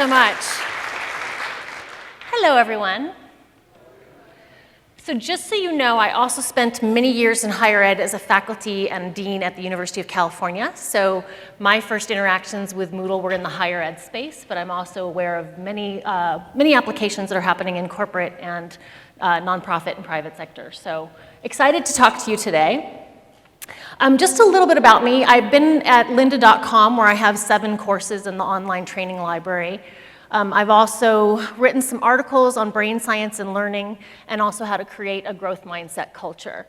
so much. Hello, everyone. So just so you know, I also spent many years in higher ed as a faculty and dean at the University of California. So my first interactions with Moodle were in the higher ed space, but I'm also aware of many applications that are happening in corporate and nonprofit and private sector. So excited to talk to you today. Just a little bit about me. I've been at lynda.com, where I have 7 courses in the online training library. I've also written some articles on brain science and learning, and also how to create a growth mindset culture.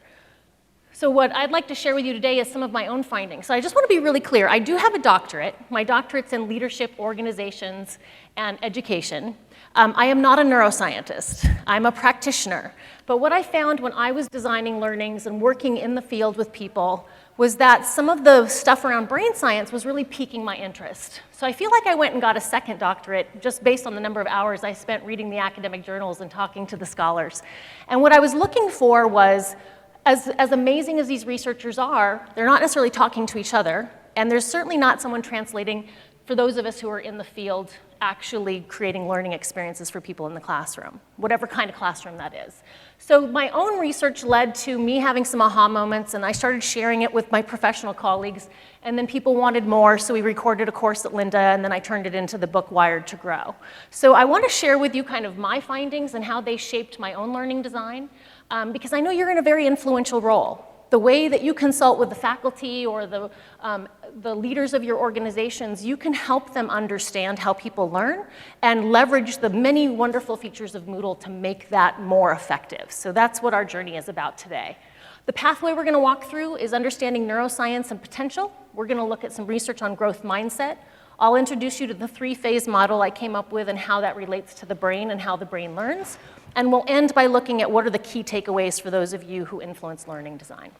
So what I'd like to share with you today is some of my own findings. So I just want to be really clear. I do have a doctorate. My doctorate's in leadership, organizations, and education. I am not a neuroscientist. I'm a practitioner. But what I found when I was designing learnings and working in the field with people was that some of the stuff around brain science was really piquing my interest. So I feel like I went and got a second doctorate just based on the number of hours I spent reading the academic journals and talking to the scholars. And what I was looking for was, as amazing as these researchers are, they're not necessarily talking to each other, and there's certainly not someone translating for those of us who are in the field actually creating learning experiences for people in the classroom, whatever kind of classroom that is. So my own research led to me having some aha moments, and I started sharing it with my professional colleagues, and then people wanted more, so we recorded a course at Lynda, and then I turned it into the book Wired to Grow. So I want to share with you kind of my findings and how they shaped my own learning design, because I know you're in a very influential role. The way that you consult with the faculty or the leaders of your organizations, you can help them understand how people learn and leverage the many wonderful features of Moodle to make that more effective. So that's what our journey is about today. The pathway we're going to walk through is understanding neuroscience and potential. We're going to look at some research on growth mindset. I'll introduce you to the 3-phase model I came up with and how that relates to the brain and how the brain learns. And we'll end by looking at what are the key takeaways for those of you who influence learning design.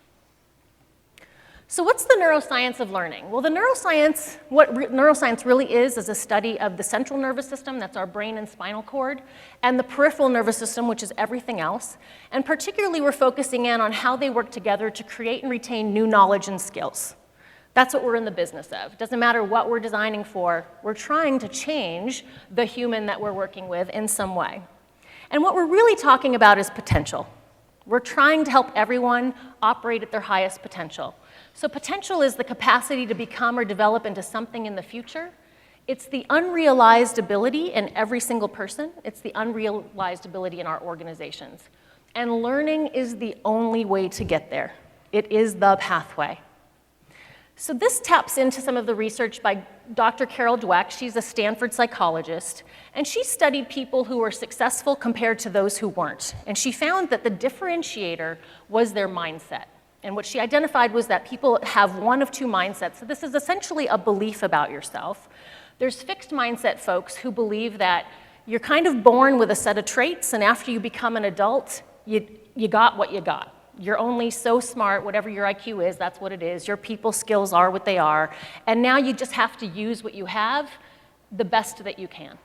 So what's the neuroscience of learning? Well, what neuroscience really is a study of the central nervous system, that's our brain and spinal cord, and the peripheral nervous system, which is everything else. And particularly, we're focusing in on how they work together to create and retain new knowledge and skills. That's what we're in the business of. It doesn't matter what we're designing for, we're trying to change the human that we're working with in some way. And what we're really talking about is potential. We're trying to help everyone operate at their highest potential. So potential is the capacity to become or develop into something in the future. It's the unrealized ability in every single person. It's the unrealized ability in our organizations. And learning is the only way to get there. It is the pathway. So this taps into some of the research by Dr. Carol Dweck. She's a Stanford psychologist, and she studied people who were successful compared to those who weren't. And she found that the differentiator was their mindset. And what she identified was that people have one of 2 mindsets. So this is essentially a belief about yourself. There's fixed mindset folks who believe that you're kind of born with a set of traits, and after you become an adult, you got what you got. You're only so smart, whatever your IQ is, that's what it is. Your people skills are what they are. And now you just have to use what you have the best that you can.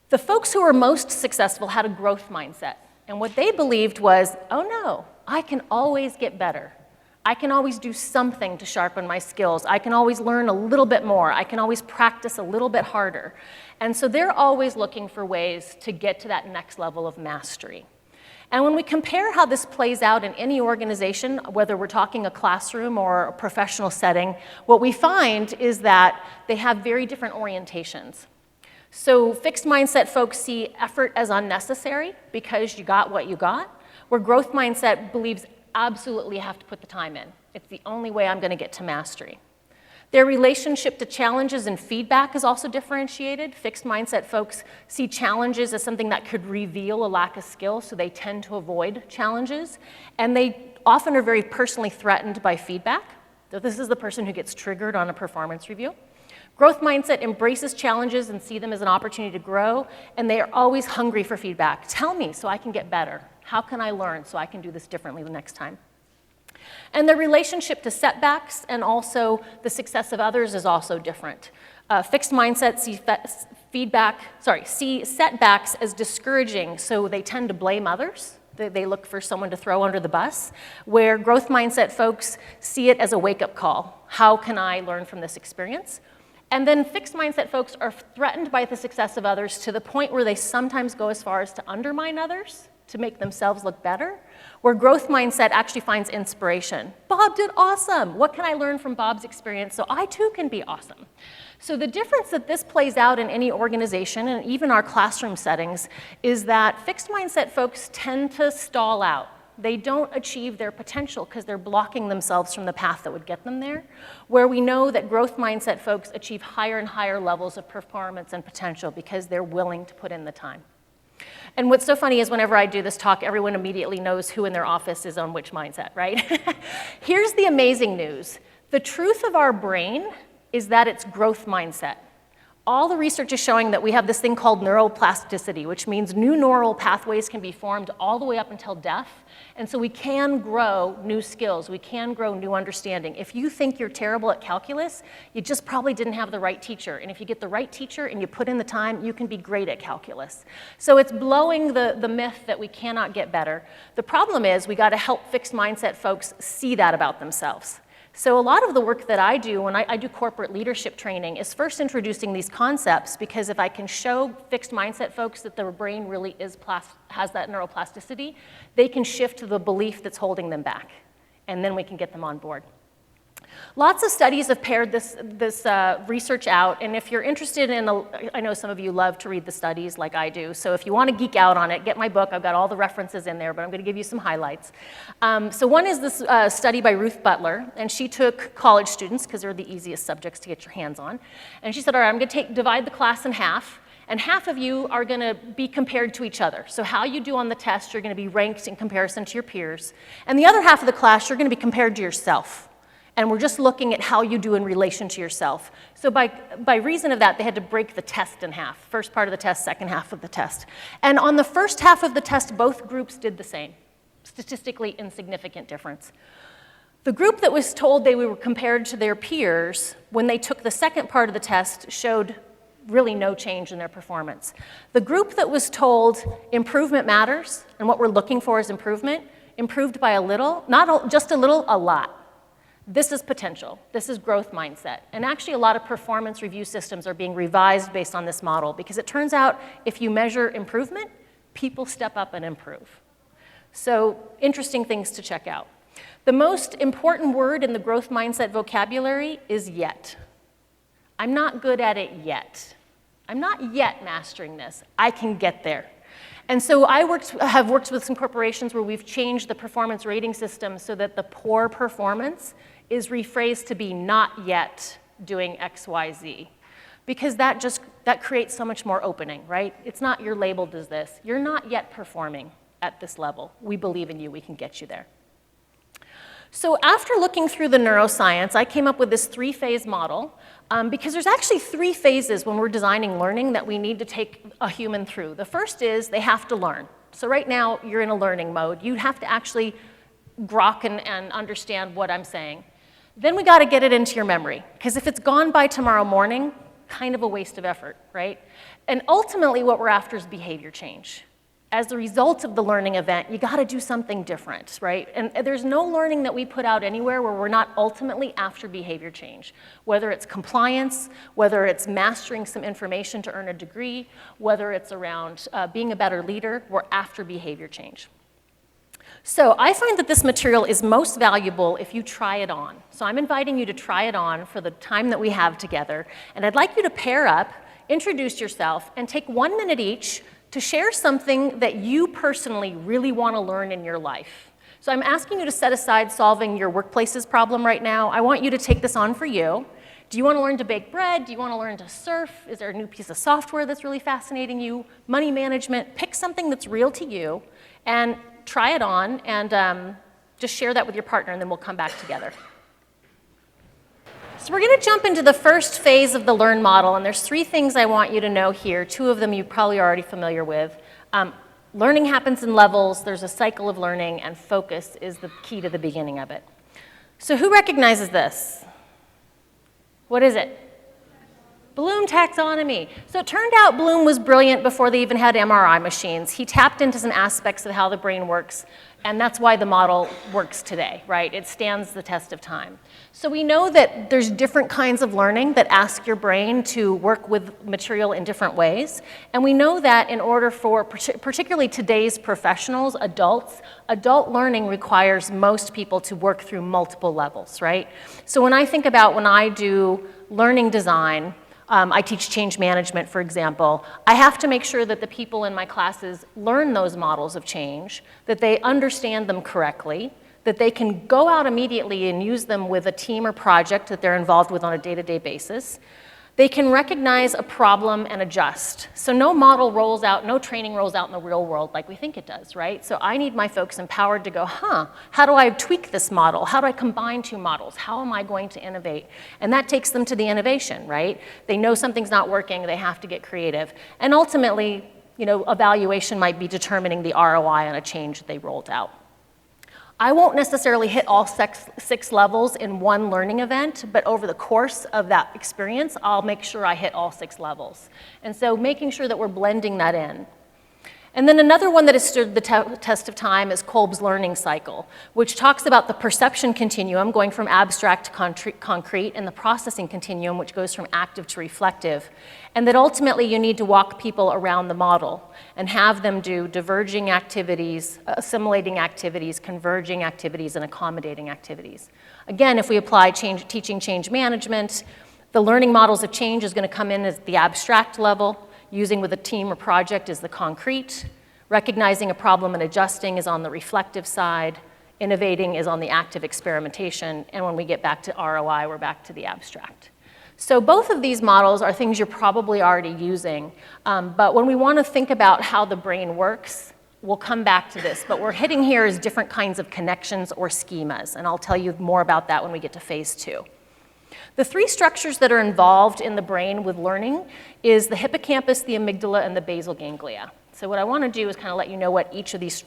The folks who were most successful had a growth mindset. And what they believed was, oh no, I can always get better. I can always do something to sharpen my skills. I can always learn a little bit more. I can always practice a little bit harder. And so they're always looking for ways to get to that next level of mastery. And when we compare how this plays out in any organization, whether we're talking a classroom or a professional setting, what we find is that they have very different orientations. So fixed mindset folks see effort as unnecessary because you got what you got, where growth mindset believes absolutely you have to put the time in. It's the only way I'm going to get to mastery. Their relationship to challenges and feedback is also differentiated. Fixed mindset folks see challenges as something that could reveal a lack of skill, so they tend to avoid challenges. And they often are very personally threatened by feedback. So this is the person who gets triggered on a performance review. Growth mindset embraces challenges and see them as an opportunity to grow, and they are always hungry for feedback. Tell me so I can get better. How can I learn so I can do this differently the next time? And their relationship to setbacks and also the success of others is also different. Fixed mindset see setbacks as discouraging, so they tend to blame others. They look for someone to throw under the bus, where growth mindset folks see it as a wake-up call. How can I learn from this experience? And then fixed mindset folks are threatened by the success of others to the point where they sometimes go as far as to undermine others to make themselves look better, where growth mindset actually finds inspiration. Bob did awesome. What can I learn from Bob's experience so I too can be awesome? So the difference that this plays out in any organization, and even our classroom settings, is that fixed mindset folks tend to stall out. They don't achieve their potential because they're blocking themselves from the path that would get them there, where we know that growth mindset folks achieve higher and higher levels of performance and potential because they're willing to put in the time. And what's so funny is whenever I do this talk, everyone immediately knows who in their office is on which mindset, right? Here's the amazing news. The truth of our brain is that it's growth mindset. All the research is showing that we have this thing called neuroplasticity, which means new neural pathways can be formed all the way up until death. And so we can grow new skills. We can grow new understanding. If you think you're terrible at calculus, you just probably didn't have the right teacher. And if you get the right teacher and you put in the time, you can be great at calculus. So it's blowing the myth that we cannot get better. The problem is we got to help fixed mindset folks see that about themselves. So a lot of the work that I do when I do corporate leadership training is first introducing these concepts, because if I can show fixed mindset folks that their brain really has that neuroplasticity, they can shift to the belief that's holding them back, and then we can get them on board. Lots of studies have paired this research out, and if you're interested in, I know some of you love to read the studies like I do, so if you want to geek out on it, get my book. I've got all the references in there, but I'm going to give you some highlights. So one is this study by Ruth Butler, and she took college students, because they're the easiest subjects to get your hands on, and she said, all right, I'm going to divide the class in half, and half of you are going to be compared to each other. So how you do on the test, you're going to be ranked in comparison to your peers, and the other half of the class, you're going to be compared to yourself. And we're just looking at how you do in relation to yourself. So by reason of that, they had to break the test in half. First part of the test, second half of the test. And on the first half of the test, both groups did the same. Statistically insignificant difference. The group that was told they were compared to their peers, when they took the second part of the test, showed really no change in their performance. The group that was told improvement matters, and what we're looking for is improvement, improved by a little, not just a little, a lot. This is potential. This is growth mindset. And actually, a lot of performance review systems are being revised based on this model, because it turns out if you measure improvement, people step up and improve. So interesting things to check out. The most important word in the growth mindset vocabulary is yet. I'm not good at it yet. I'm not yet mastering this. I can get there. And so I have worked with some corporations where we've changed the performance rating system so that the poor performance is rephrased to be not yet doing X, Y, Z. Because that creates so much more opening, right? It's not you're labeled as this. You're not yet performing at this level. We believe in you. We can get you there. So after looking through the neuroscience, I came up with this 3-phase model, because there's actually 3 phases when we're designing learning that we need to take a human through. The first is they have to learn. So right now, you're in a learning mode. You have to actually grok and understand what I'm saying. Then we got to get it into your memory, because if it's gone by tomorrow morning, kind of a waste of effort, right? And ultimately, what we're after is behavior change. As a result of the learning event, you got to do something different, right? And there's no learning that we put out anywhere where we're not ultimately after behavior change, whether it's compliance, whether it's mastering some information to earn a degree, whether it's around being a better leader, we're after behavior change. So I find that this material is most valuable if you try it on. So I'm inviting you to try it on for the time that we have together, and I'd like you to pair up, introduce yourself, and take 1 minute each to share something that you personally really want to learn in your life. So I'm asking you to set aside solving your workplace's problem right now. I want you to take this on for you. Do you want to learn to bake bread? Do you want to learn to surf? Is there a new piece of software that's really fascinating you? Money management? Pick something that's real to you and try it on, and just share that with your partner, and then we'll come back together. So we're going to jump into the first phase of the LEARN model, and there's 3 things I want you to know here. 2 of them you probably are already familiar with. Learning happens in levels, there's a cycle of learning, and focus is the key to the beginning of it. So who recognizes this? What is it? Bloom taxonomy. So it turned out Bloom was brilliant before they even had MRI machines. He tapped into some aspects of how the brain works, and that's why the model works today, right? It stands the test of time. So we know that there's different kinds of learning that ask your brain to work with material in different ways. And we know that in order for, particularly today's professionals, adults, adult learning requires most people to work through multiple levels, right? So when I think about when I do learning design, I teach change management, for example. I have to make sure that the people in my classes learn those models of change, that they understand them correctly, that they can go out immediately and use them with a team or project that they're involved with on a day-to-day basis. They can recognize a problem and adjust. So no model rolls out, no training rolls out in the real world like we think it does, right? So I need my folks empowered to go, how do I tweak this model? How do I combine two models? How am I going to innovate? And that takes them to the innovation, right? They know something's not working, they have to get creative. And ultimately, evaluation might be determining the ROI on a change that they rolled out. I won't necessarily hit all six levels in one learning event, but over the course of that experience, I'll make sure I hit all 6 levels. And so making sure that we're blending that in. And then another one that has stood the test of time is Kolbs Learning Cycle, which talks about the perception continuum going from abstract to concrete and the processing continuum, which goes from active to reflective. And that ultimately you need to walk people around the model and have them do diverging activities, assimilating activities, converging activities, and accommodating activities. Again, if we apply teaching change management, the learning models of change is going to come in as the abstract level. Using with a team or project is the concrete. Recognizing a problem and adjusting is on the reflective side. Innovating is on the active experimentation. And when we get back to ROI, we're back to the abstract. So both of these models are things you're probably already using. But when we want to think about how the brain works, we'll come back to this. But we're hitting here is different kinds of connections or schemas. And I'll tell you more about that when we get to phase 2. The 3 structures that are involved in the brain with learning is the hippocampus, the amygdala, and the basal ganglia. So what I want to do is kind of let you know what each of these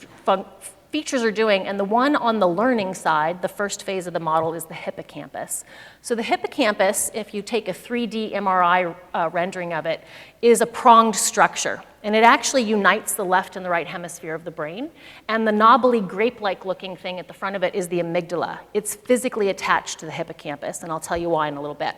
features are doing. And the one on the learning side, the first phase of the model, is the hippocampus. So the hippocampus, if you take a 3D MRI rendering of it, is a pronged structure. And it actually unites the left and the right hemisphere of the brain. And the knobbly grape-like looking thing at the front of it is the amygdala. It's physically attached to the hippocampus, and I'll tell you why in a little bit.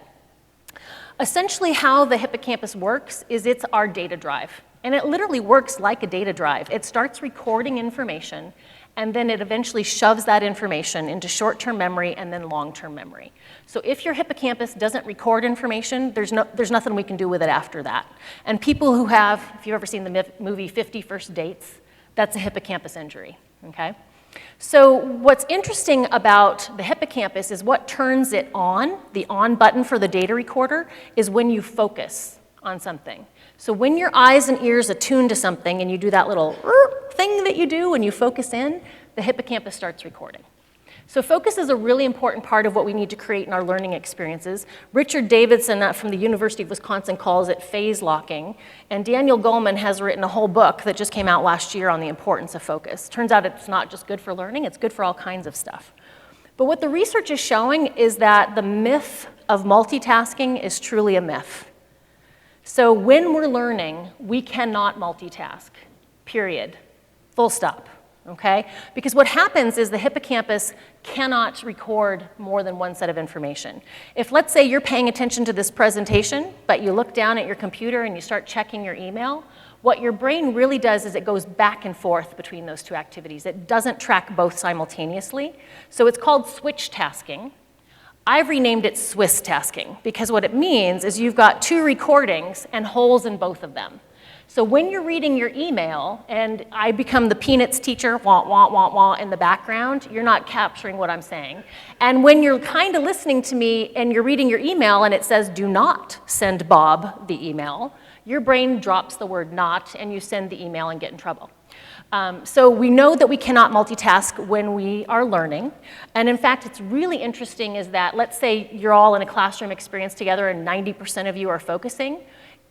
Essentially how the hippocampus works is it's our data drive. And it literally works like a data drive. It starts recording information, and then it eventually shoves that information into short-term memory and then long-term memory. So if your hippocampus doesn't record information, there's nothing we can do with it after that. And people who have, if you've ever seen the movie 50 First Dates, that's a hippocampus injury, okay? So what's interesting about the hippocampus is what turns it on, the on button for the data recorder, is when you focus on something. So when your eyes and ears attune to something and you do that little thing that you do when you focus in, the hippocampus starts recording. So focus is a really important part of what we need to create in our learning experiences. Richard Davidson from the University of Wisconsin calls it phase locking, and Daniel Goleman has written a whole book that just came out last year on the importance of focus. Turns out it's not just good for learning, it's good for all kinds of stuff. But what the research is showing is that the myth of multitasking is truly a myth. So when we're learning, we cannot multitask, period, full stop, okay? Because what happens is the hippocampus cannot record more than one set of information. If, let's say, you're paying attention to this presentation, but you look down at your computer and you start checking your email, what your brain really does is it goes back and forth between those 2 activities. It doesn't track both simultaneously. So it's called switch tasking. I've renamed it Swiss tasking because what it means is you've got 2 recordings and holes in both of them. So when you're reading your email and I become the Peanuts teacher, wah, wah, wah, wah, in the background, you're not capturing what I'm saying. And when you're kind of listening to me and you're reading your email and it says, do not send Bob the email, your brain drops the word not and you send the email and get in trouble. So we know that we cannot multitask when we are learning. And in fact, it's really interesting is that, let's say you're all in a classroom experience together and 90% of you are focusing.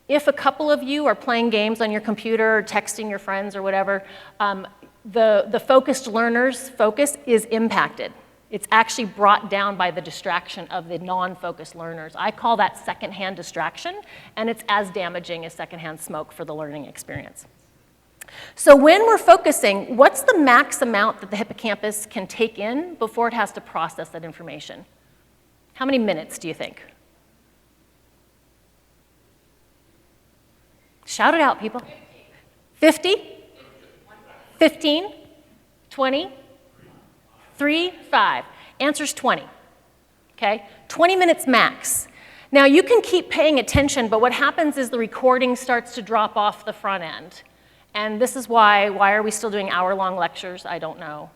If a couple of you are playing games on your computer or texting your friends or whatever, the focused learner's focus is impacted. It's actually brought down by the distraction of the non-focused learners. I call that secondhand distraction, and it's as damaging as secondhand smoke for the learning experience. So when we're focusing, what's the max amount that the hippocampus can take in before it has to process that information? How many minutes do you think? Shout it out, people. 50? 15? 20? 3, 5. Answer's 20. Okay? 20 minutes max. Now, you can keep paying attention, but what happens is the recording starts to drop off the front end. And this is why are we still doing hour-long lectures? I don't know.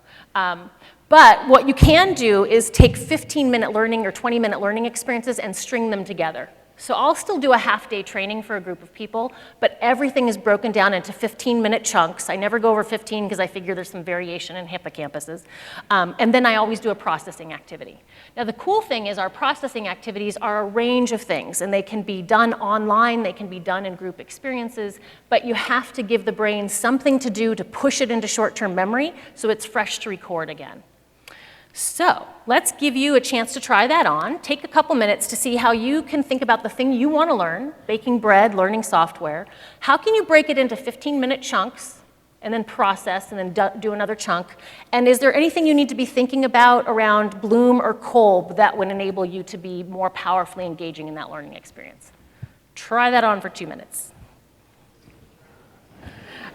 But what you can do is take 15-minute learning or 20-minute learning experiences and string them together. So I'll still do a half-day training for a group of people, but everything is broken down into 15-minute chunks. I never go over 15 because I figure there's some variation in hippocampuses. And then I always do a processing activity. Now the cool thing is our processing activities are a range of things, and they can be done online, they can be done in group experiences, but you have to give the brain something to do to push it into short-term memory so it's fresh to record again. So let's give you a chance to try that on. Take a couple minutes to see how you can think about the thing you want to learn, baking bread, learning software. How can you break it into 15-minute chunks and then process and then do another chunk? And is there anything you need to be thinking about around Bloom or Kolb that would enable you to be more powerfully engaging in that learning experience? Try that on for 2 minutes.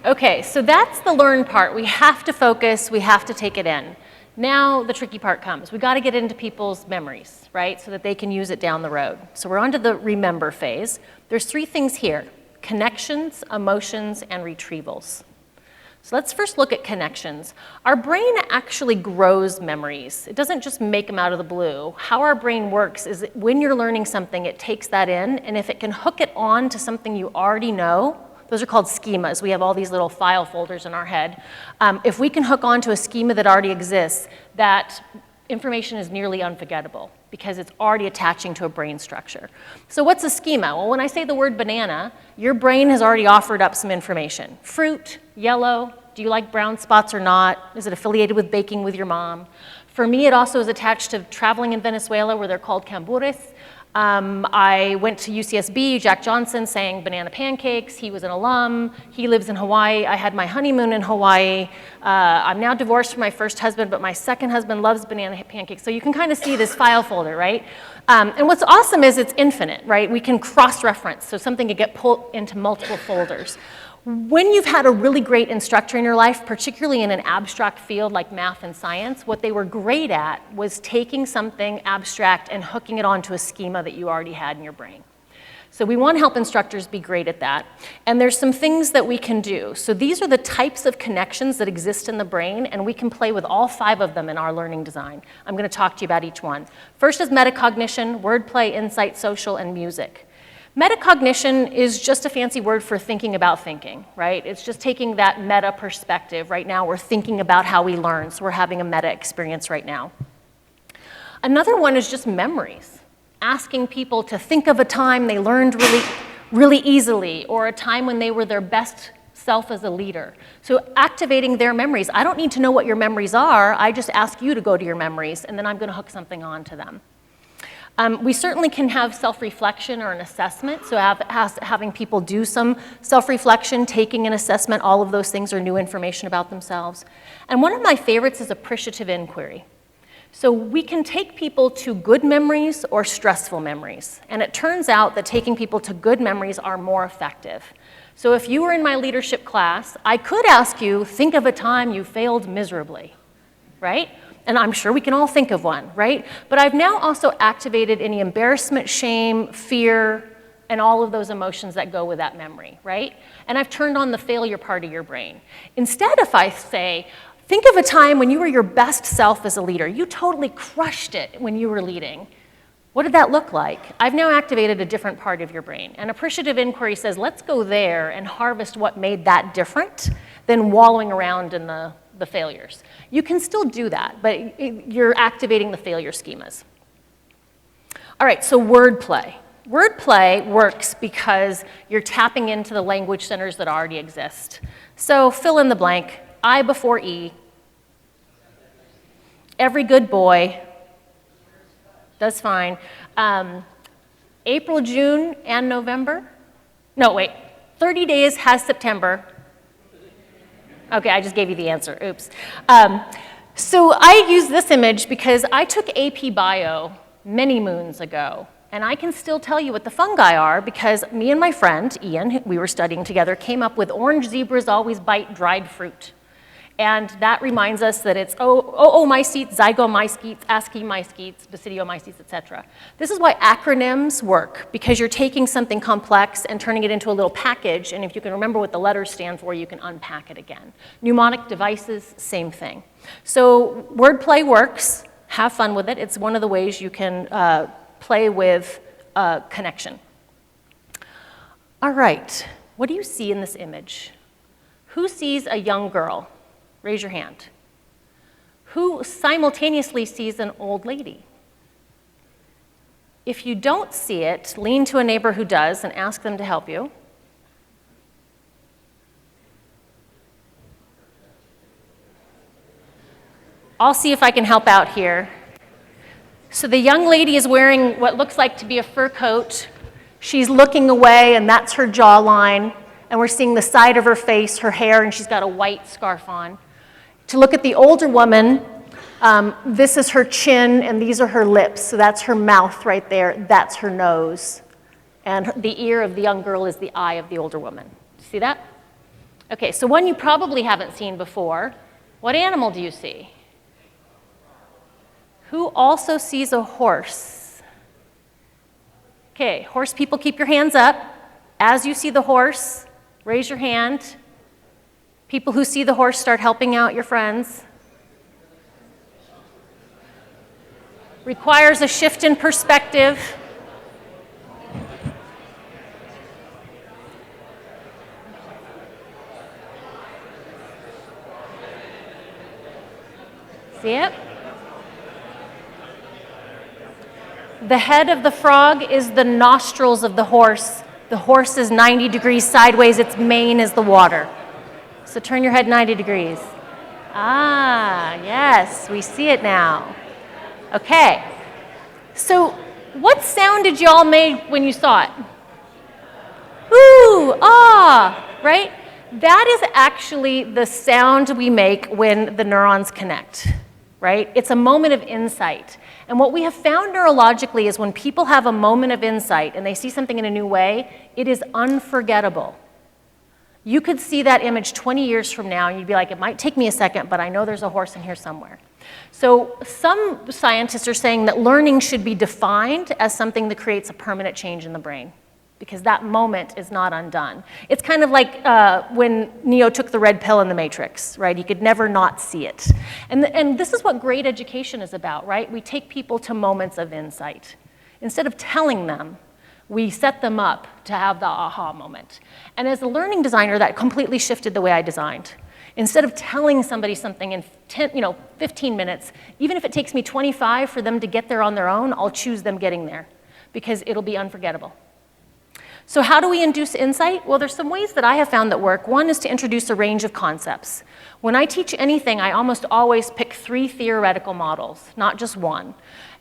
Okay, so that's the learn part. We have to focus, we have to take it in. Now the tricky part comes. We've got to get into people's memories, right, so that they can use it down the road. So we're on to the remember phase. There's 3 things here: connections, emotions, and retrievals. So let's first look at connections. Our brain actually grows memories. It doesn't just make them out of the blue. How our brain works is that when you're learning something, it takes that in, and if it can hook it on to something you already know, those are called schemas. We have all these little file folders in our head. If we can hook onto a schema that already exists, that information is nearly unforgettable because it's already attaching to a brain structure. So what's a schema? Well, when I say the word banana, your brain has already offered up some information. Fruit, yellow, do you like brown spots or not? Is it affiliated with baking with your mom? For me, it also is attached to traveling in Venezuela where they're called cambures. I went to UCSB, Jack Johnson sang banana pancakes. He was an alum. He lives in Hawaii. I had my honeymoon in Hawaii. I'm now divorced from my first husband, but my second husband loves banana pancakes. So you can kind of see this file folder, right? And what's awesome is it's infinite, right? We can cross-reference, so something can get pulled into multiple folders. When you've had a really great instructor in your life, particularly in an abstract field like math and science, what they were great at was taking something abstract and hooking it onto a schema that you already had in your brain. So we want to help instructors be great at that. And there's some things that we can do. So these are the types of connections that exist in the brain, and we can play with all 5 of them in our learning design. I'm going to talk to you about each one. First is metacognition, wordplay, insight, social, and music. Metacognition is just a fancy word for thinking about thinking, right? It's just taking that meta perspective. Right now, we're thinking about how we learn, so we're having a meta experience right now. Another one is just memories, asking people to think of a time they learned really easily, or a time when they were their best self as a leader. So activating their memories. I don't need to know what your memories are. I just ask you to go to your memories, and then I'm going to hook something on to them. We certainly can have self-reflection or an assessment, so having people do some self-reflection, taking an assessment, all of those things are new information about themselves. And one of my favorites is appreciative inquiry. So we can take people to good memories or stressful memories, and it turns out that taking people to good memories are more effective. So if you were in my leadership class, I could ask you, think of a time you failed miserably, right? And I'm sure we can all think of one, right? But I've now also activated any embarrassment, shame, fear, and all of those emotions that go with that memory, right? And I've turned on the failure part of your brain. Instead, if I say, think of a time when you were your best self as a leader. You totally crushed it when you were leading. What did that look like? I've now activated a different part of your brain. And appreciative inquiry says, let's go there and harvest what made that different than wallowing around in the failures. You can still do that, but you're activating the failure schemas. All right, so wordplay. Wordplay works because you're tapping into the language centers that already exist. So fill in the blank, I before E. Every good boy does fine. April, June, and November. No, wait. 30 days has September. Okay, I just gave you the answer. Oops. So I use this image because I took AP Bio many moons ago, and I can still tell you what the fungi are because me and my friend, Ian, who we were studying together, came up with orange zebras always bite dried fruit. And that reminds us that it's oomycetes, zygomycetes, ascomycetes, basidiomycetes, et cetera. This is why acronyms work, because you're taking something complex and turning it into a little package, and if you can remember what the letters stand for, you can unpack it again. Mnemonic devices, same thing. So wordplay works. Have fun with it. It's one of the ways you can play with connection. All right, what do you see in this image? Who sees a young girl? Raise your hand. Who simultaneously sees an old lady? If you don't see it, lean to a neighbor who does and ask them to help you. I'll see if I can help out here. So the young lady is wearing what looks like to be a fur coat. She's looking away, and that's her jawline. And we're seeing the side of her face, her hair, and she's got a white scarf on. To look at the older woman, this is her chin, and these are her lips. So that's her mouth right there. That's her nose. And the ear of the young girl is the eye of the older woman. See that? Okay, so one you probably haven't seen before. What animal do you see? Who also sees a horse? Okay, horse people, keep your hands up. As you see the horse, raise your hand. People who see the horse, start helping out your friends. Requires a shift in perspective. See it? The head of the frog is the nostrils of the horse. The horse is 90 degrees sideways. Its mane is the water. So turn your head 90 degrees. Ah, yes, we see it now. Okay. So what sound did you all make when you saw it? Ooh, ah, right? That is actually the sound we make when the neurons connect, right? It's a moment of insight. And what we have found neurologically is when people have a moment of insight and they see something in a new way, it is unforgettable. You could see that image 20 years from now and you'd be like, it might take me a second, but I know there's a horse in here somewhere. So some scientists are saying that learning should be defined as something that creates a permanent change in the brain, because that moment is not undone. It's kind of like when Neo took the red pill in the Matrix, right? He could never not see it. And this is what great education is about, right? We take people to moments of insight. Instead of telling them, we set them up to have the aha moment. And as a learning designer, that completely shifted the way I designed. Instead of telling somebody something in 15 minutes, even if it takes me 25 for them to get there on their own, I'll choose them getting there because it'll be unforgettable. So how do we induce insight? Well, there's some ways that I have found that work. One is to introduce a range of concepts. When I teach anything, I almost always pick 3 theoretical models, not just one.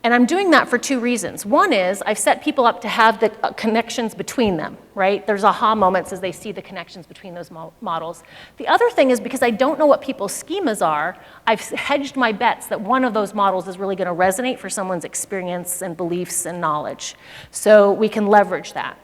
And I'm doing that for 2 reasons. One is I've set people up to have the connections between them, right? There's aha moments as they see the connections between those models. The other thing is because I don't know what people's schemas are, I've hedged my bets that one of those models is really going to resonate for someone's experience and beliefs and knowledge. So we can leverage that.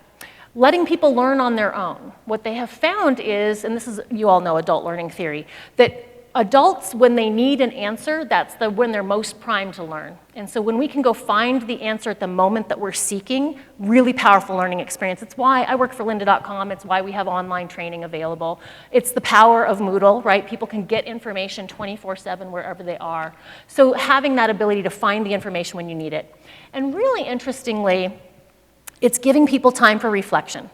Letting people learn on their own. What they have found is, and this is, you all know adult learning theory, that adults, when they need an answer, that's when they're most primed to learn. And so when we can go find the answer at the moment that we're seeking, really powerful learning experience. It's why I work for lynda.com. It's why we have online training available. It's the power of Moodle, right? People can get information 24/7 wherever they are. So having that ability to find the information when you need it. And really interestingly, it's giving people time for reflection.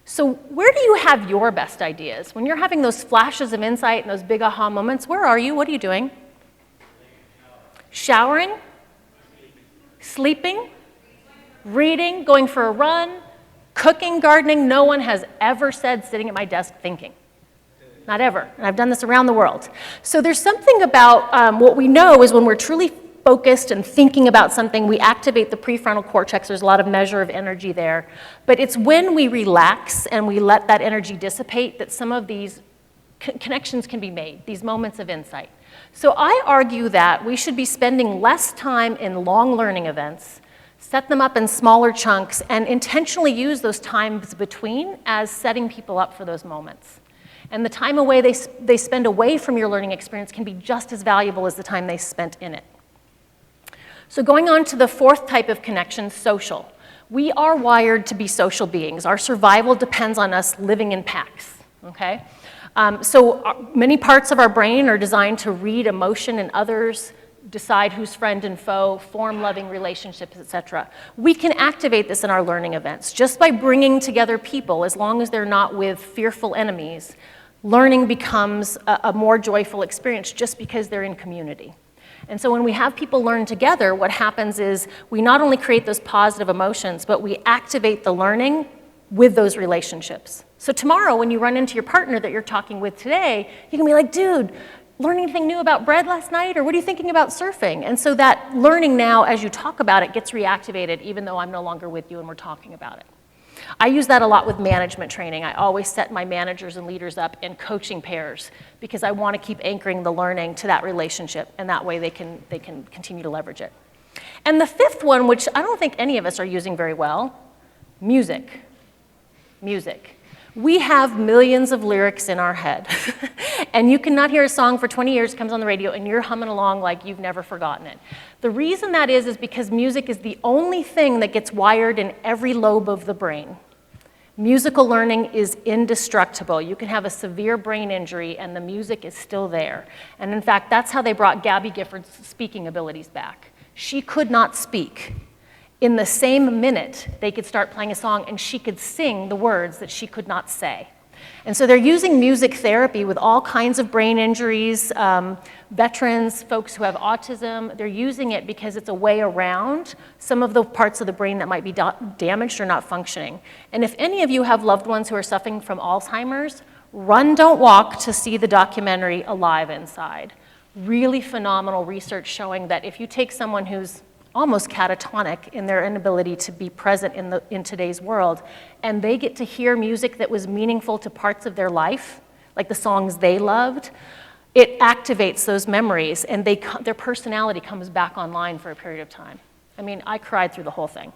So where do you have your best ideas? When you're having those flashes of insight and those big aha moments, where are you? What are you doing? Showering? Sleeping? Reading? Going for a run? Cooking? Gardening? No one has ever said sitting at my desk thinking. not ever. And I've done this around the world. So there's something about what we know is when we're truly focused and thinking about something, we activate the prefrontal cortex. There's a lot of measure of energy there. But it's when we relax and we let that energy dissipate that some of these connections can be made, these moments of insight. So I argue that we should be spending less time in long learning events, set them up in smaller chunks, and intentionally use those times between as setting people up for those moments. And the time away they spend away from your learning experience can be just as valuable as the time they spent in it. So going on to the fourth type of connection, social. We are wired to be social beings. Our survival depends on us living in packs, okay? Many parts of our brain are designed to read emotion in others, decide who's friend and foe, form loving relationships, etc. We can activate this in our learning events. Just by bringing together people, as long as they're not with fearful enemies, learning becomes a more joyful experience just because they're in community. And so when we have people learn together, what happens is we not only create those positive emotions, but we activate the learning with those relationships. So tomorrow, when you run into your partner that you're talking with today, you can be like, dude, learn anything new about bread last night? Or what are you thinking about surfing? And so that learning now, as you talk about it, gets reactivated, even though I'm no longer with you and we're talking about it. I use that a lot with management training. I always set my managers and leaders up in coaching pairs because I want to keep anchoring the learning to that relationship, and that way they can continue to leverage it. And the fifth one, which I don't think any of us are using very well, music. Music. We have millions of lyrics in our head, and you cannot hear a song for 20 years, comes on the radio, and you're humming along like you've never forgotten it. The reason that is because music is the only thing that gets wired in every lobe of the brain. Musical learning is indestructible. You can have a severe brain injury, and the music is still there. And in fact, that's how they brought Gabby Gifford's speaking abilities back. She could not speak. In the same minute, they could start playing a song and she could sing the words that she could not say. And so they're using music therapy with all kinds of brain injuries, veterans, folks who have autism. They're using it because it's a way around some of the parts of the brain that might be damaged or not functioning. And if any of you have loved ones who are suffering from Alzheimer's, run, don't walk to see the documentary Alive Inside. Really phenomenal research showing that if you take someone who's almost catatonic in their inability to be present in today's world, and they get to hear music that was meaningful to parts of their life, like the songs they loved, it activates those memories, and their personality comes back online for a period of time. I mean, I cried through the whole thing.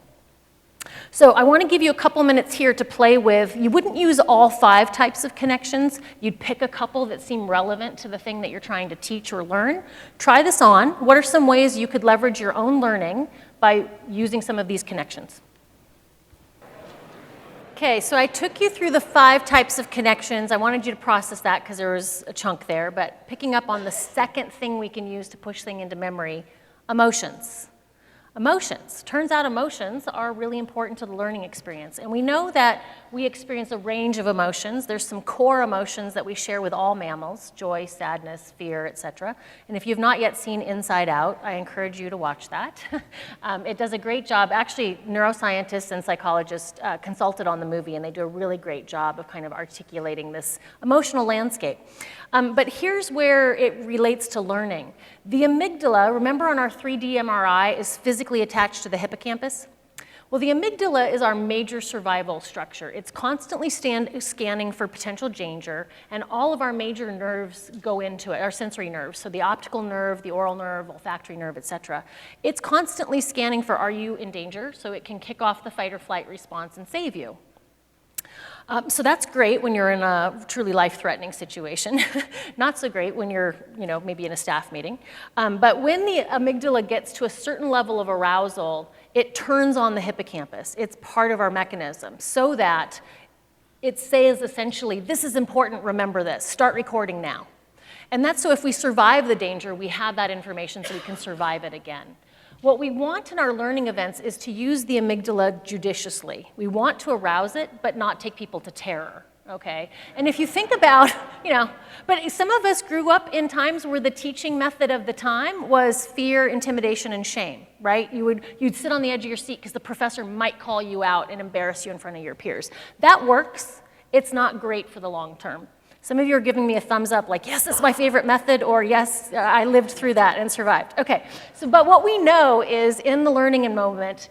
So I want to give you a couple minutes here to play with. You wouldn't use all 5 types of connections. You'd pick a couple that seem relevant to the thing that you're trying to teach or learn. Try this on. What are some ways you could leverage your own learning by using some of these connections? Okay, so I took you through the 5 types of connections. I wanted you to process that because there was a chunk there, but picking up on the second thing we can use to push things into memory, emotions. Emotions. Turns out emotions are really important to the learning experience. And we know that we experience a range of emotions. There's some core emotions that we share with all mammals, joy, sadness, fear, etc. And if you've not yet seen Inside Out, I encourage you to watch that. It does a great job. Actually, neuroscientists and psychologists consulted on the movie, and they do a really great job of kind of articulating this emotional landscape. But here's where it relates to learning. The amygdala, remember on our 3D MRI, is physically attached to the hippocampus? Well, the amygdala is our major survival structure. It's constantly scanning for potential danger, and all of our major nerves go into it, our sensory nerves, so the optical nerve, the oral nerve, olfactory nerve, etc. It's constantly scanning for, are you in danger? So it can kick off the fight or flight response and save you. So that's great when you're in a truly life-threatening situation. Not so great when you're, maybe in a staff meeting. But when the amygdala gets to a certain level of arousal, it turns on the hippocampus. It's part of our mechanism so that it says essentially, this is important, remember this, start recording now. And that's so if we survive the danger, we have that information so we can survive it again. What we want in our learning events is to use the amygdala judiciously. We want to arouse it, but not take people to terror, okay? And if you think about, but some of us grew up in times where the teaching method of the time was fear, intimidation, and shame, right? You'd sit on the edge of your seat because the professor might call you out and embarrass you in front of your peers. That works. It's not great for the long term. Some of you are giving me a thumbs up, like, yes, this is my favorite method, or yes, I lived through that and survived. Okay, so, but what we know is in the learning moment,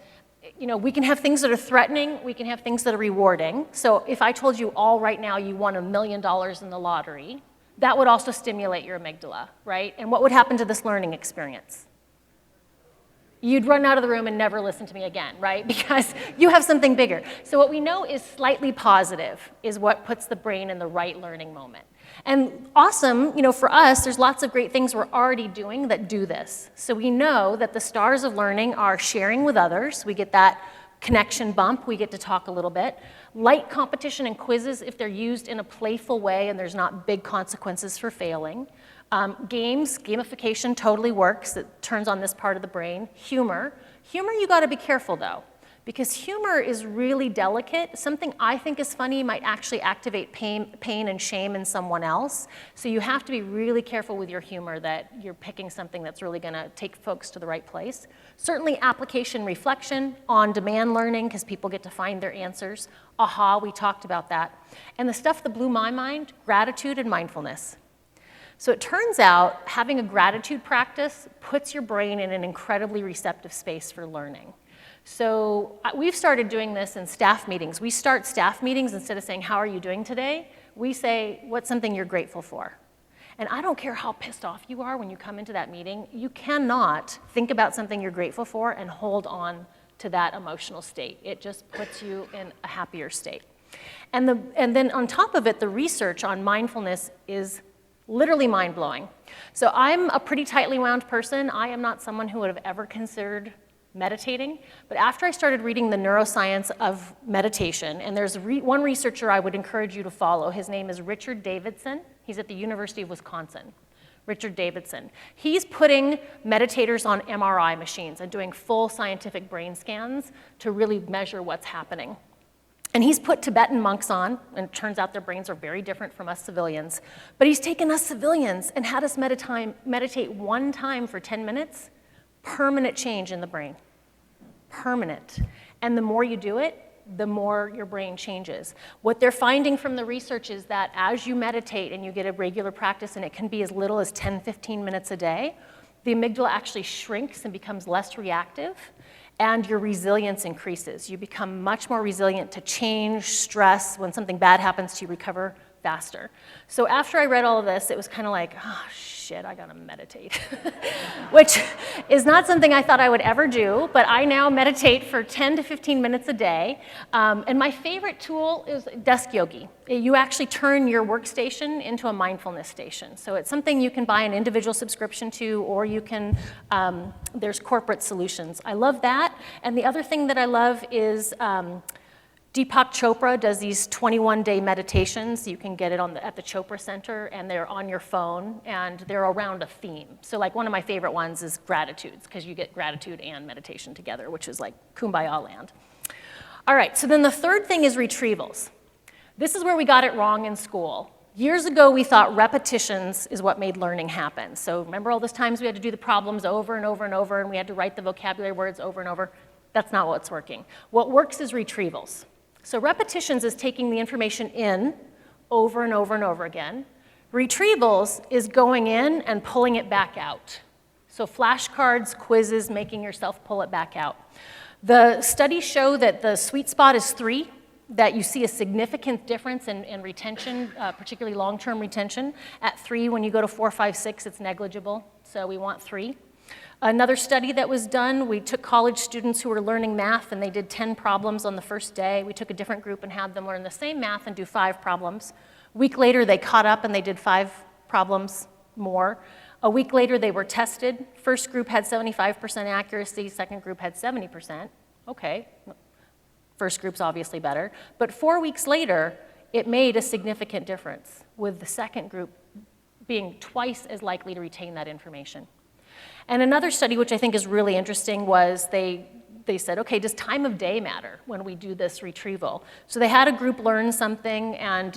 we can have things that are threatening, we can have things that are rewarding. So if I told you all right now you won $1 million in the lottery, that would also stimulate your amygdala, right? And what would happen to this learning experience? You'd run out of the room and never listen to me again, right? Because you have something bigger. So what we know is slightly positive is what puts the brain in the right learning moment. And awesome, for us, there's lots of great things we're already doing that do this. So we know that the stars of learning are sharing with others. We get that connection bump. We get to talk a little bit. Light competition and quizzes if they're used in a playful way and there's not big consequences for failing. Gamification totally works. It turns on this part of the brain. Humor, you got to be careful though, because humor is really delicate. Something I think is funny might actually activate pain and shame in someone else. So you have to be really careful with your humor that you're picking something that's really going to take folks to the right place. Certainly application reflection, on-demand learning, because people get to find their answers. Aha, we talked about that. And the stuff that blew my mind, gratitude and mindfulness. So it turns out having a gratitude practice puts your brain in an incredibly receptive space for learning. So we've started doing this in staff meetings. We start staff meetings instead of saying, how are you doing today? We say, what's something you're grateful for? And I don't care how pissed off you are when you come into that meeting, you cannot think about something you're grateful for and hold on to that emotional state. It just puts you in a happier state. And then on top of it, the research on mindfulness is literally mind-blowing. So I'm a pretty tightly wound person. I am not someone who would have ever considered meditating. But after I started reading the Neuroscience of Meditation, and there's one researcher I would encourage you to follow. His name is Richard Davidson. He's at the University of Wisconsin. Richard Davidson. He's putting meditators on MRI machines and doing full scientific brain scans to really measure what's happening. And he's put Tibetan monks on, and it turns out their brains are very different from us civilians. But he's taken us civilians and had us meditate one time for 10 minutes, permanent change in the brain, permanent. And the more you do it, the more your brain changes. What they're finding from the research is that as you meditate and you get a regular practice, and it can be as little as 10, 15 minutes a day, the amygdala actually shrinks and becomes less reactive. And your resilience increases. You become much more resilient to change, stress. When something bad happens to you, recover faster. So after I read all of this, it was kind of like, oh shit, I gotta meditate. Which is not something I thought I would ever do, but I now meditate for 10 to 15 minutes a day. And my favorite tool is Desk Yogi. You actually turn your workstation into a mindfulness station. So it's something you can buy an individual subscription to, or you can, there's corporate solutions. I love that. And the other thing that I love is Deepak Chopra does these 21-day meditations. You can get it at the Chopra Center, and they're on your phone, and they're around a theme. So like one of my favorite ones is gratitudes, because you get gratitude and meditation together, which is like kumbaya land. All right, so then the third thing is retrievals. This is where we got it wrong in school. Years ago, we thought repetitions is what made learning happen. So remember all those times we had to do the problems over and over and over, and we had to write the vocabulary words over and over? That's not what's working. What works is retrievals. So repetitions is taking the information in over and over and over again. Retrievals is going in and pulling it back out. So flashcards, quizzes, making yourself pull it back out. The studies show that the sweet spot is 3, that you see a significant difference in retention, particularly long-term retention. At 3, when you go to 4, 5, 6, it's negligible, so we want 3. Another study that was done, we took college students who were learning math, and they did 10 problems on the first day. We took a different group and had them learn the same math and do 5 problems. A week later, they caught up and they did 5 problems more. A week later, they were tested. First group had 75% accuracy, second group had 70%. Okay, first group's obviously better. But 4 weeks later, it made a significant difference, with the second group being twice as likely to retain that information. And another study, which I think is really interesting, was they said, okay, does time of day matter when we do this retrieval? So they had a group learn something, and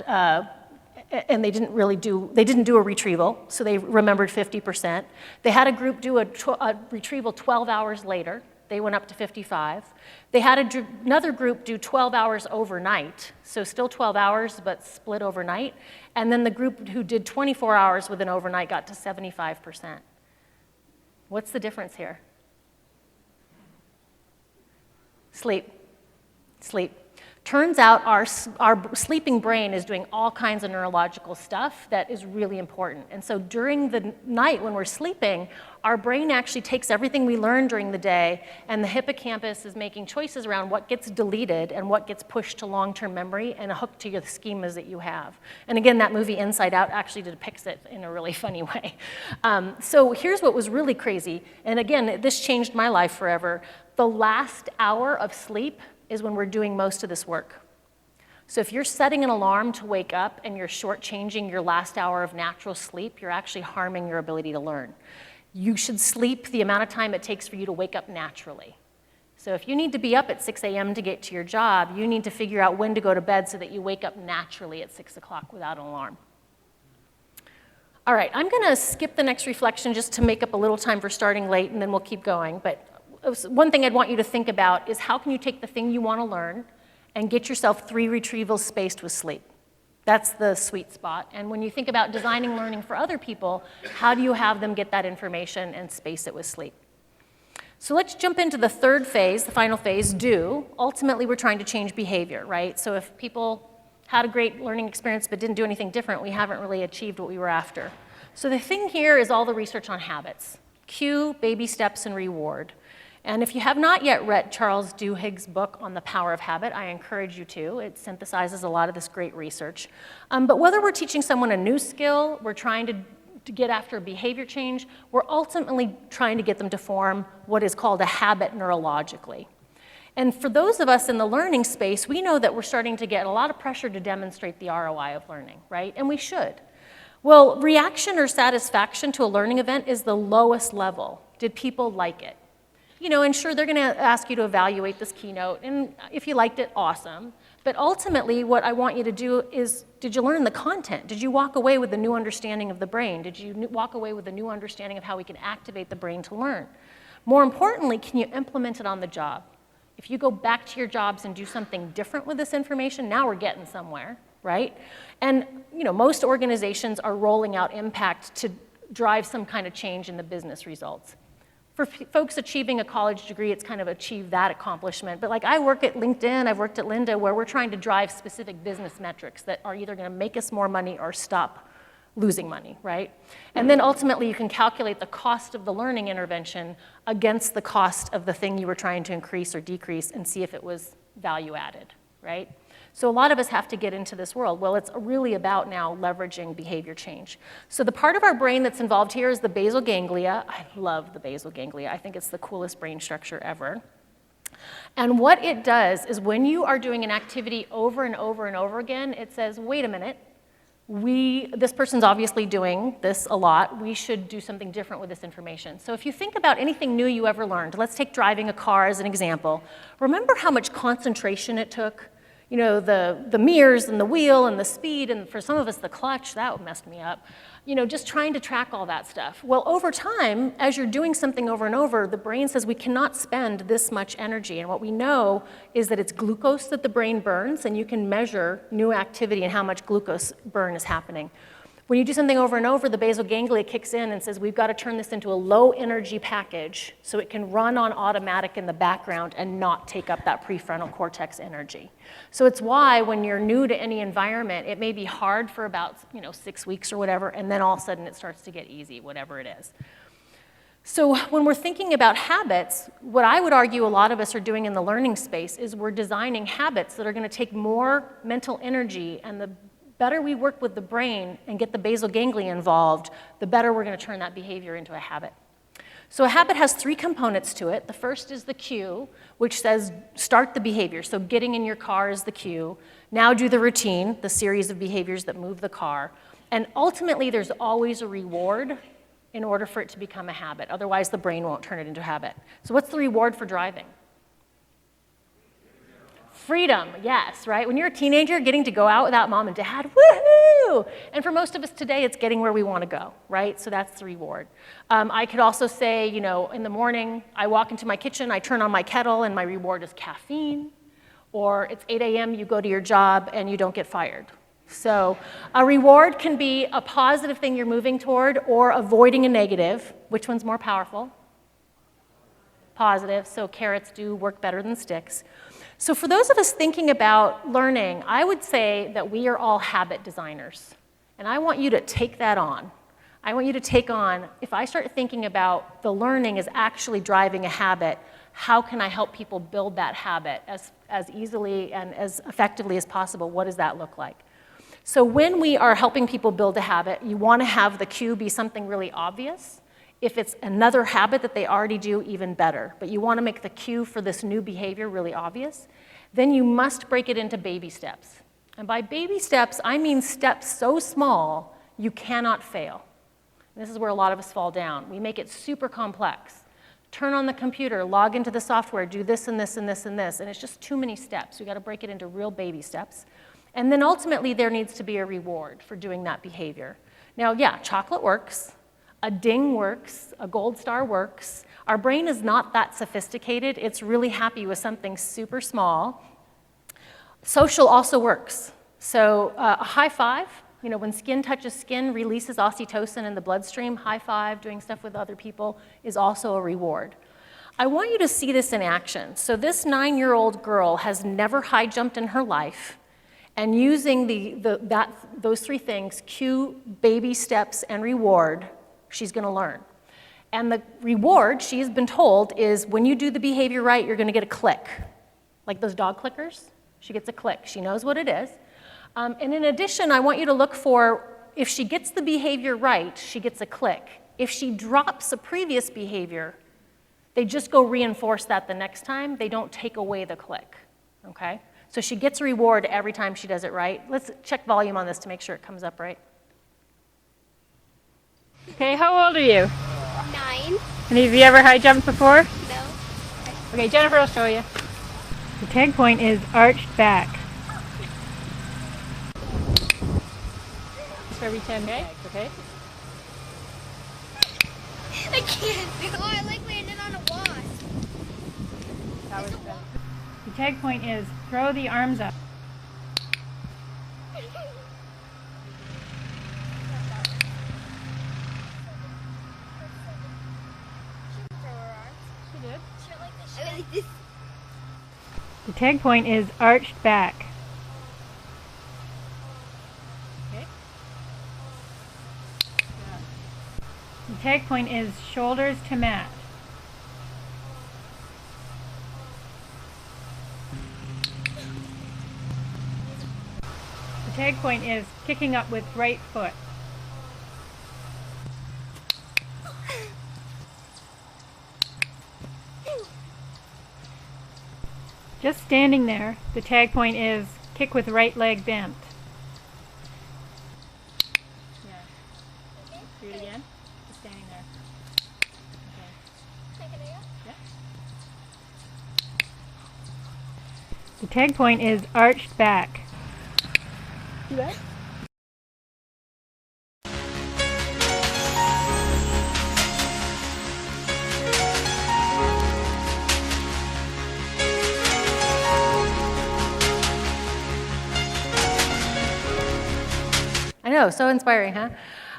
they didn't do a retrieval, so they remembered 50%. They had a group do a retrieval 12 hours later. They went up to 55. They had another group do 12 hours overnight, so still 12 hours, but split overnight. And then the group who did 24 hours with an overnight got to 75%. What's the difference here? Sleep. Sleep. Turns out our sleeping brain is doing all kinds of neurological stuff that is really important. And so during the night when we're sleeping, our brain actually takes everything we learned during the day, and the hippocampus is making choices around what gets deleted and what gets pushed to long-term memory and hooked to your schemas that you have. And again, that movie Inside Out actually depicts it in a really funny way. So here's what was really crazy. And again, this changed my life forever. The last hour of sleep is when we're doing most of this work. So if you're setting an alarm to wake up and you're shortchanging your last hour of natural sleep, you're actually harming your ability to learn. You should sleep the amount of time it takes for you to wake up naturally. So if you need to be up at 6 a.m. to get to your job, you need to figure out when to go to bed so that you wake up naturally at 6 o'clock without an alarm. All right, I'm going to skip the next reflection just to make up a little time for starting late, and then we'll keep going. But one thing I'd want you to think about is how can you take the thing you want to learn and get yourself 3 retrievals spaced with sleep. That's the sweet spot. And when you think about designing learning for other people, how do you have them get that information and space it with sleep? So let's jump into the third phase, the final phase, do. Ultimately, we're trying to change behavior, right? So if people had a great learning experience but didn't do anything different, we haven't really achieved what we were after. So the thing here is all the research on habits. Cue, baby steps, and reward. And if you have not yet read Charles Duhigg's book on the power of habit, I encourage you to. It synthesizes a lot of this great research. But whether we're teaching someone a new skill, we're trying to get after a behavior change, we're ultimately trying to get them to form what is called a habit neurologically. And for those of us in the learning space, we know that we're starting to get a lot of pressure to demonstrate the ROI of learning, right? And we should. Well, reaction or satisfaction to a learning event is the lowest level. Did people like it? You know, and sure, they're going to ask you to evaluate this keynote, and if you liked it, awesome. But ultimately, what I want you to do is, did you learn the content? Did you walk away with a new understanding of the brain? Did you walk away with a new understanding of how we can activate the brain to learn? More importantly, can you implement it on the job? If you go back to your jobs and do something different with this information, now we're getting somewhere, right? And you know, most organizations are rolling out impact to drive some kind of change in the business results. For folks achieving a college degree, it's kind of achieved that accomplishment. But like I work at LinkedIn, I've worked at Lynda, where we're trying to drive specific business metrics that are either going to make us more money or stop losing money, right? And then ultimately you can calculate the cost of the learning intervention against the cost of the thing you were trying to increase or decrease and see if it was value added, right? So a lot of us have to get into this world. Well, it's really about now leveraging behavior change. So the part of our brain that's involved here is the basal ganglia. I love the basal ganglia. I think it's the coolest brain structure ever. And what it does is when you are doing an activity over and over and over again, it says, wait a minute, this person's obviously doing this a lot. We should do something different with this information. So if you think about anything new you ever learned, let's take driving a car as an example. Remember how much concentration it took? You know, the mirrors and the wheel and the speed, and for some of us, the clutch, that messed me up. You know, just trying to track all that stuff. Well, over time, as you're doing something over and over, the brain says we cannot spend this much energy. And what we know is that it's glucose that the brain burns, and you can measure new activity and how much glucose burn is happening. When you do something over and over, the basal ganglia kicks in and says, we've got to turn this into a low energy package so it can run on automatic in the background and not take up that prefrontal cortex energy. So it's why when you're new to any environment, it may be hard for about 6 weeks or whatever, and then all of a sudden it starts to get easy, whatever it is. So when we're thinking about habits, what I would argue a lot of us are doing in the learning space is we're designing habits that are going to take more mental energy, and the better we work with the brain and get the basal ganglia involved, the better we're going to turn that behavior into a habit. So a habit has 3 components to it. The first is the cue, which says start the behavior. So getting in your car is the cue. Now do the routine, the series of behaviors that move the car. And ultimately, there's always a reward in order for it to become a habit. Otherwise, the brain won't turn it into a habit. So what's the reward for driving? Freedom, yes, right? When you're a teenager, getting to go out without mom and dad, woohoo! And for most of us today, it's getting where we want to go, right? So that's the reward. I could also say, you know, in the morning, I walk into my kitchen, I turn on my kettle, and my reward is caffeine. Or it's 8 a.m., you go to your job, and you don't get fired. So a reward can be a positive thing you're moving toward or avoiding a negative. Which one's more powerful? Positive, so carrots do work better than sticks. So for those of us thinking about learning, I would say that we are all habit designers. And I want you to take that on. I want you to take on, if I start thinking about the learning is actually driving a habit, how can I help people build that habit as easily and as effectively as possible? What does that look like? So when we are helping people build a habit, you want to have the cue be something really obvious. If it's another habit that they already do, even better. But you want to make the cue for this new behavior really obvious. Then you must break it into baby steps. And by baby steps, I mean steps so small you cannot fail. And this is where a lot of us fall down. We make it super complex. Turn on the computer, log into the software, do this and this and this and this. And it's just too many steps. We've got to break it into real baby steps. And then ultimately, there needs to be a reward for doing that behavior. Now, yeah, chocolate works. A ding works, a gold star works. Our brain is not that sophisticated. It's really happy with something super small. Social also works. So a high five, you know, when skin touches skin, releases oxytocin in the bloodstream. High five, doing stuff with other people is also a reward. I want you to see this in action. So this 9-year-old girl has never high jumped in her life. And using those three things, cue, baby steps, and reward, she's going to learn. And the reward, she's been told, is when you do the behavior right, you're going to get a click. Like those dog clickers, she gets a click. She knows what it is. And in addition, I want you to look for, if she gets the behavior right, she gets a click. If she drops a previous behavior, they just go reinforce that the next time. They don't take away the click, okay? So she gets a reward every time she does it right. Let's check volume on this to make sure it comes up right. Okay, how old are you? 9. And have you ever high jumped before? No. Okay, Jennifer will show you. The tag point is arched back. For every 10 bags, okay? I can't. Oh, I like landing on a wasp. That was better. The tag point is throw the arms up. She did. I like this. The tag point is arched back. Okay. The tag point is shoulders to mat. The tag point is kicking up with right foot. Just standing there, the tag point is kick with right leg bent. Yeah. Do it again. Just standing there. Okay. Yeah. The tag point is arched back. Do that. I know, so inspiring, huh?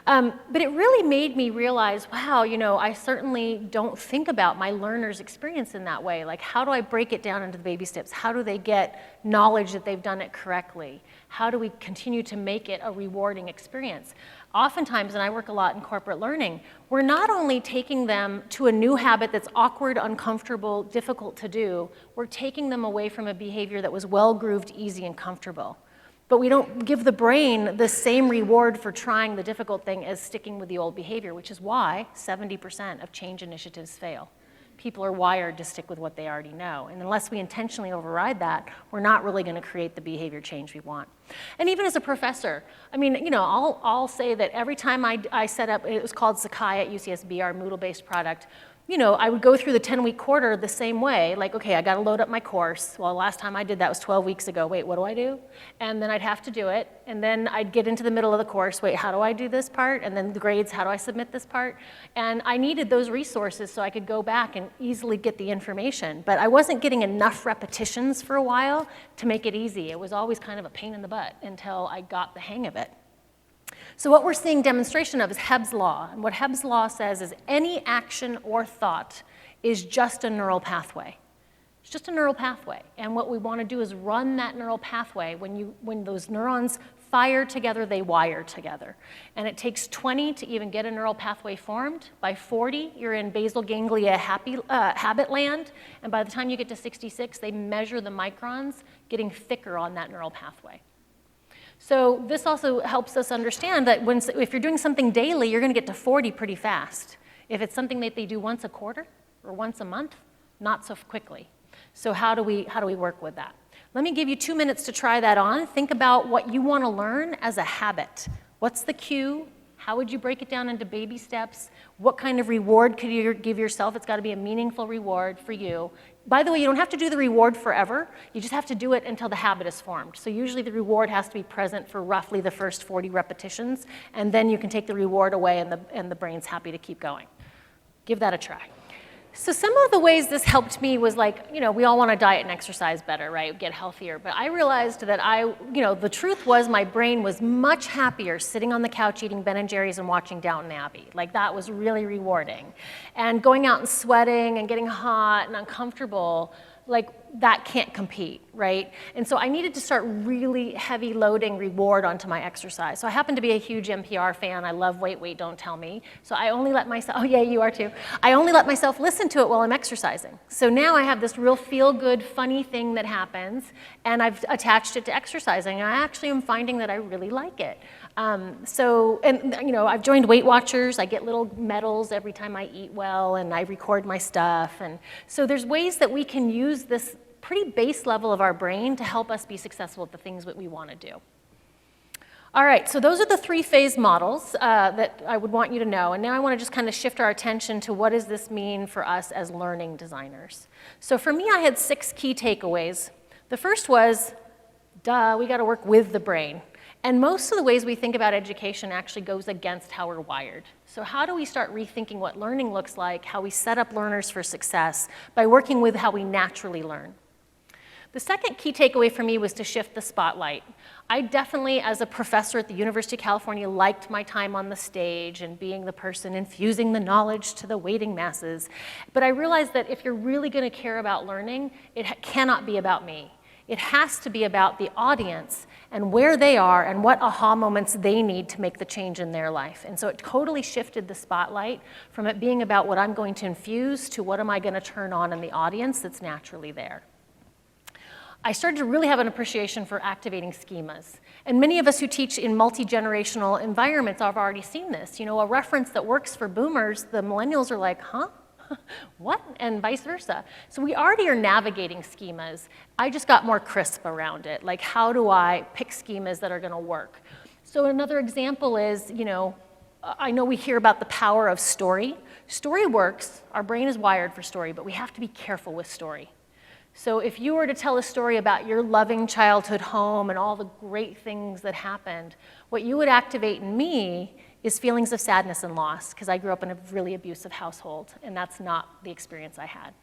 But it really made me realize, wow, you know, I certainly don't think about my learners' experience in that way. Like, how do I break it down into the baby steps? How do they get knowledge that they've done it correctly? How do we continue to make it a rewarding experience? Oftentimes, and I work a lot in corporate learning, we're not only taking them to a new habit that's awkward, uncomfortable, difficult to do, we're taking them away from a behavior that was well-grooved, easy, and comfortable. But we don't give the brain the same reward for trying the difficult thing as sticking with the old behavior, which is why 70% of change initiatives fail. People are wired to stick with what they already know. And unless we intentionally override that, we're not really going to create the behavior change we want. And even as a professor, I mean, you know, I'll say that every time I set up, it was called Sakai at UCSB, our Moodle-based product, I would go through the 10-week quarter the same way, like, okay, I got to load up my course. Well, last time I did that was 12 weeks ago. Wait, what do I do? And then I'd have to do it. And then I'd get into the middle of the course. Wait, how do I do this part? And then the grades, how do I submit this part? And I needed those resources so I could go back and easily get the information. But I wasn't getting enough repetitions for a while to make it easy. It was always kind of a pain in the butt until I got the hang of it. So what we're seeing demonstration of is Hebb's law. And what Hebb's law says is any action or thought is just a neural pathway. It's just a neural pathway. And what we want to do is run that neural pathway. When those neurons fire together, they wire together. And it takes 20 to even get a neural pathway formed. By 40, you're in basal ganglia habit land. And by the time you get to 66, they measure the microns getting thicker on that neural pathway. So this also helps us understand that if you're doing something daily, you're going to get to 40 pretty fast. If it's something that they do once a quarter or once a month, not so quickly. So how do we work with that? Let me give you 2 minutes to try that on. Think about what you want to learn as a habit. What's the cue? How would you break it down into baby steps? What kind of reward could you give yourself? It's got to be a meaningful reward for you. By the way, you don't have to do the reward forever. You just have to do it until the habit is formed. So usually the reward has to be present for roughly the first 40 repetitions, and then you can take the reward away and the brain's happy to keep going. Give that a try. So some of the ways this helped me was like, we all want to diet and exercise better, right? Get healthier. But I realized that the truth was my brain was much happier sitting on the couch eating Ben & Jerry's and watching Downton Abbey. Like that was really rewarding. And going out and sweating and getting hot and uncomfortable, like that can't compete, right? And so I needed to start really heavy loading reward onto my exercise. So I happen to be a huge NPR fan. I love Wait, Don't Tell Me. So I only let myself, oh yeah, you are too. I only let myself listen to it while I'm exercising. So now I have this real feel-good, funny thing that happens, and I've attached it to exercising. And I actually am finding that I really like it. I've joined Weight Watchers. I get little medals every time I eat well, and I record my stuff. And so there's ways that we can use this pretty base level of our brain to help us be successful at the things that we want to do. All right, so those are the 3-phase models that I would want you to know. And now I want to just kind of shift our attention to what does this mean for us as learning designers. So for me, I had 6 key takeaways. The first was, we got to work with the brain. And most of the ways we think about education actually goes against how we're wired. So how do we start rethinking what learning looks like, how we set up learners for success by working with how we naturally learn? The second key takeaway for me was to shift the spotlight. I definitely, as a professor at the University of California, liked my time on the stage and being the person infusing the knowledge to the waiting masses. But I realized that if you're really going to care about learning, it cannot be about me. It has to be about the audience and where they are and what aha moments they need to make the change in their life. And so it totally shifted the spotlight from it being about what I'm going to infuse to what am I going to turn on in the audience that's naturally there. I started to really have an appreciation for activating schemas. And many of us who teach in multi-generational environments have already seen this. A reference that works for boomers, the millennials are like, huh? What? And vice versa. So we already are navigating schemas. I just got more crisp around it. Like, how do I pick schemas that are going to work? So another example is, I know we hear about the power of story. Story works. Our brain is wired for story, but we have to be careful with story. So if you were to tell a story about your loving childhood home and all the great things that happened, what you would activate in me is feelings of sadness and loss, because I grew up in a really abusive household, and that's not the experience I had,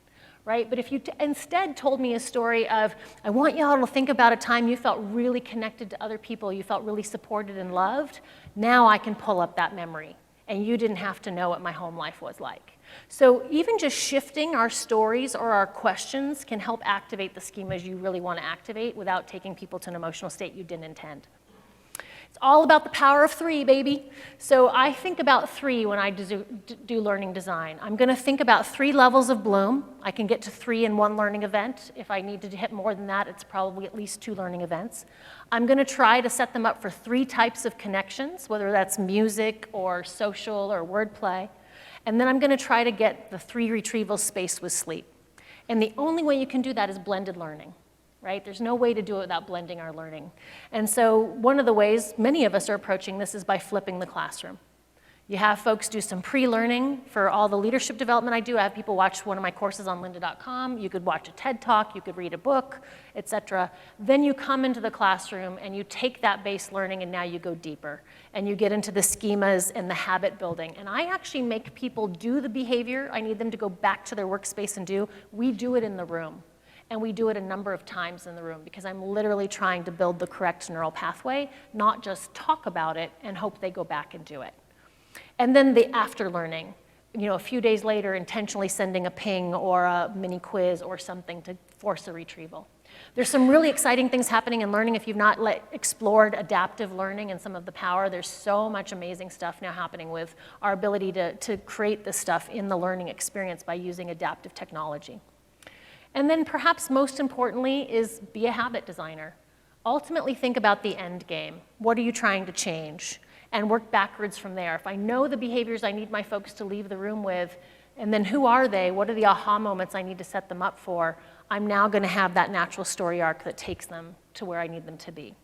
right? But if you instead told me a story of, I want you all to think about a time you felt really connected to other people, you felt really supported and loved, now I can pull up that memory, and you didn't have to know what my home life was like. So even just shifting our stories or our questions can help activate the schemas you really want to activate without taking people to an emotional state you didn't intend. It's all about the power of 3, baby. So I think about 3 when I do learning design. I'm going to think about 3 levels of bloom. I can get to 3 in one learning event. If I need to hit more than that, it's probably at least 2 learning events. I'm going to try to set them up for 3 types of connections, whether that's music or social or wordplay. And then I'm going to try to get the 3 retrievals spaced with sleep. And the only way you can do that is blended learning. Right? There's no way to do it without blending our learning. And so one of the ways many of us are approaching this is by flipping the classroom. You have folks do some pre-learning for all the leadership development I do. I have people watch one of my courses on lynda.com. You could watch a TED Talk, you could read a book, et cetera. Then you come into the classroom and you take that base learning and now you go deeper. And you get into the schemas and the habit building. And I actually make people do the behavior I need them to go back to their workspace and do. We do it in the room. And we do it a number of times in the room because I'm literally trying to build the correct neural pathway, not just talk about it and hope they go back and do it. And then the after learning, a few days later, intentionally sending a ping or a mini quiz or something to force a retrieval. There's some really exciting things happening in learning. If you've not explored adaptive learning and some of the power, there's so much amazing stuff now happening with our ability to create this stuff in the learning experience by using adaptive technology. And then perhaps most importantly is be a habit designer. Ultimately think about the end game. What are you trying to change? And work backwards from there. If I know the behaviors I need my folks to leave the room with, and then who are they? What are the aha moments I need to set them up for? I'm now going to have that natural story arc that takes them to where I need them to be.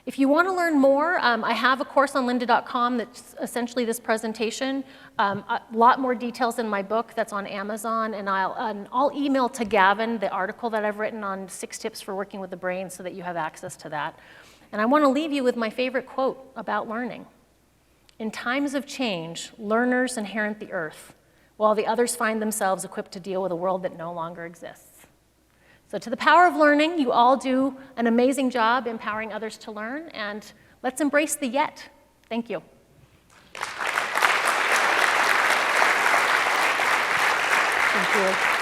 If you want to learn more, I have a course on lynda.com that's essentially this presentation. A lot more details in my book that's on Amazon, and I'll email to Gavin the article that I've written on 6 tips for working with the brain so that you have access to that. And I want to leave you with my favorite quote about learning. In times of change, learners inherit the earth, while the others find themselves equipped to deal with a world that no longer exists. So to the power of learning, you all do an amazing job empowering others to learn, and let's embrace the yet. Thank you. Thank you.